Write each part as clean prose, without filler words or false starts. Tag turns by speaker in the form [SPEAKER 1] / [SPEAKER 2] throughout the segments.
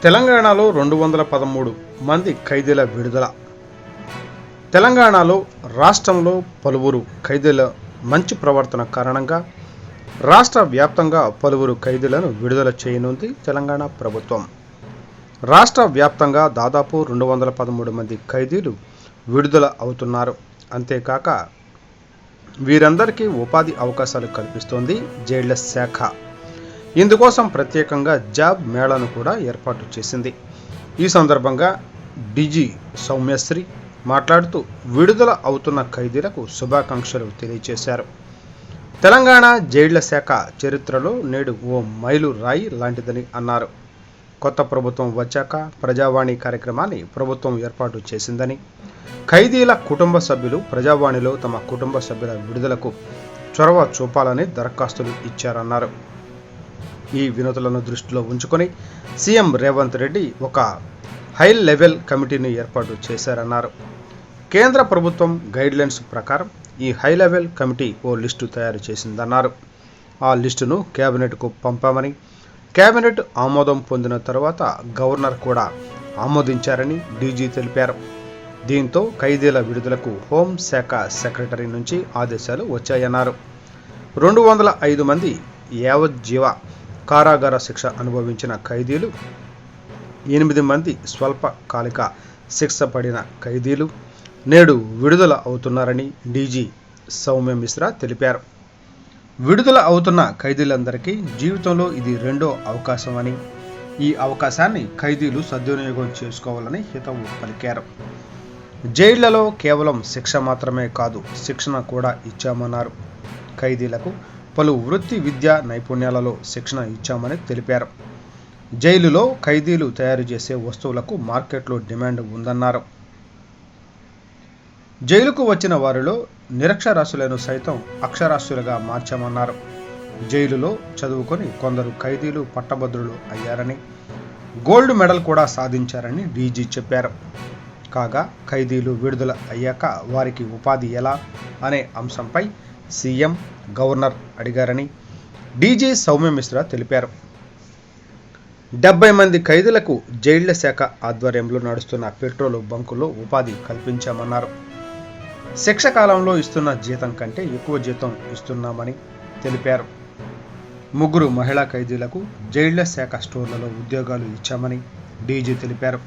[SPEAKER 1] తెలంగాణలో 213 మంది ఖైదీల విడుదల. తెలంగాణలో రాష్ట్రంలో పలువురు ఖైదీల మంచి ప్రవర్తన కారణంగా రాష్ట్ర వ్యాప్తంగా పలువురు ఖైదీలను విడుదల చేయనుంది తెలంగాణ ప్రభుత్వం. రాష్ట్ర వ్యాప్తంగా దాదాపు 213 మంది ఖైదీలు విడుదల అవుతున్నారు. అంతేకాక వీరందరికీ ఉపాధి అవకాశాలు కల్పిస్తోంది జైళ్ల శాఖ. ఇందుకోసం ప్రత్యేకంగా జాబ్ మేళాను కూడా ఏర్పాటు చేసింది. ఈ సందర్భంగా డీజీ సౌమ్యశ్రీ మాట్లాడుతూ విడుదల అవుతున్న ఖైదీలకు శుభాకాంక్షలు తెలియజేశారు. తెలంగాణ జైళ్ల శాఖ చరిత్రలో నేడు ఓ మైలు రాయి లాంటిదని అన్నారు. కొత్త ప్రభుత్వం వచ్చాక ప్రజావాణి కార్యక్రమాన్ని ప్రభుత్వం ఏర్పాటు చేసిందని, ఖైదీల కుటుంబ సభ్యులు ప్రజావాణిలో తమ కుటుంబ సభ్యుల విడుదలకు చొరవ చూపాలని దరఖాస్తులు ఇచ్చారన్నారు. ఈ వినతులను దృష్టిలో ఉంచుకొని సీఎం రేవంత్ రెడ్డి ఒక హై లెవెల్ కమిటీని ఏర్పాటు చేశారన్నారు. కేంద్ర ప్రభుత్వం గైడ్లైన్స్ ప్రకారం ఈ హై లెవెల్ కమిటీ ఓ లిస్టు తయారు చేసిందన్నారు. ఆ లిస్టును కేబినెట్కు పంపామని, కేబినెట్ ఆమోదం పొందిన తర్వాత గవర్నర్ కూడా ఆమోదించారని డీజీ తెలిపారు. దీంతో ఖైదీల విడుదలకు హోంశాఖ సెక్రటరీ నుంచి ఆదేశాలు వచ్చాయన్నారు. 205 మంది యావజ్జీవ కారాగార శిక్ష అనుభవించిన ఖైదీలు, 8 మంది స్వల్పకాలిక శిక్ష పడిన ఖైదీలు నేడు విడుదల అవుతున్నారని డీజీ సౌమ్య మిశ్రా తెలిపారు. విడుదల అవుతున్న ఖైదీలందరికీ జీవితంలో ఇది రెండో అవకాశమని, ఈ అవకాశాన్ని ఖైదీలు సద్వినియోగం చేసుకోవాలని హితవు పలికారు. జైళ్లలో కేవలం శిక్ష మాత్రమే కాదు, శిక్షణ కూడా ఇచ్చామన్నారు. ఖైదీలకు పలు వృత్తి విద్యా నైపుణ్యాలలో శిక్షణ ఇచ్చామని తెలిపారు. జైలులో ఖైదీలు తయారు చేసే వస్తువులకు మార్కెట్లో డిమాండ్ ఉందన్నారు. జైలుకు వచ్చిన వారిలో నిరక్షరాస్యులను సైతం అక్షరాస్యులుగా మార్చామన్నారు. జైలులో చదువుకొని కొందరు ఖైదీలు పట్టభద్రులు అయ్యారని, గోల్డ్ మెడల్ కూడా సాధించారని డీజీ చెప్పారు. కాగా ఖైదీలు విడుదల అయ్యాక వారికి ఉపాధి ఎలా అనే అంశంపై సీఎం, గవర్నర్ అడిగారని డీజీ సౌమ్య మిశ్రా తెలిపారు. 70 మంది ఖైదీలకు జైళ్ల శాఖ ఆధ్వర్యంలో నడుస్తున్న పెట్రోలు బంకుల్లో ఉపాధి కల్పించామన్నారు. శిక్ష కాలంలో ఇస్తున్న జీతం కంటే ఎక్కువ జీతం ఇస్తున్నామని తెలిపారు. 3 మహిళా ఖైదీలకు జైళ్ల శాఖ స్టోర్లలో ఉద్యోగాలు ఇచ్చామని డీజీ తెలిపారు.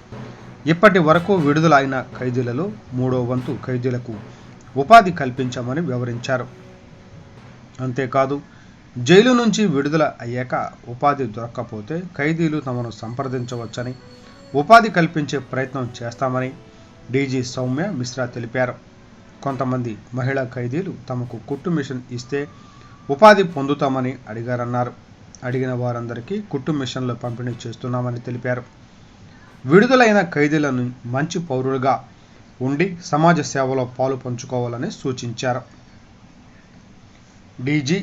[SPEAKER 1] ఇప్పటి వరకు విడుదల అయిన ఖైదీలలో 3వ వంతు ఖైదీలకు ఉపాధి కల్పించామని వివరించారు. అంతేకాదు, జైలు నుంచి విడుదల అయ్యాక ఉపాధి దొరక్కపోతే ఖైదీలు తమను సంప్రదించవచ్చని, ఉపాధి కల్పించే ప్రయత్నం చేస్తామని డీజీ సౌమ్య మిశ్రా తెలిపారు. కొంతమంది మహిళా ఖైదీలు తమకు కుట్టు మిషన్ ఇస్తే ఉపాధి పొందుతామని అడిగారన్నారు. అడిగిన వారందరికీ కుట్టు మిషన్లు పంపిణీ చేస్తున్నామని తెలిపారు. విడుదలైన ఖైదీలను మంచి పౌరులుగా ఉండి సమాజ సేవలో పాలు పంచుకోవాలని సూచించారు. డీజీ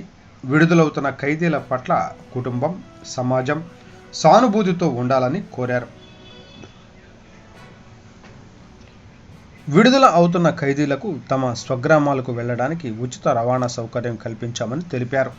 [SPEAKER 1] విడుదలవుతున్న ఖైదీల పట్ల కుటుంబం, సమాజం సానుభూతితో ఉండాలని కోరారు. విడుదల అవుతున్న ఖైదీలకు తమ స్వగ్రామాలకు వెళ్లడానికి ఉచిత రవాణా సౌకర్యం కల్పించామని తెలిపారు.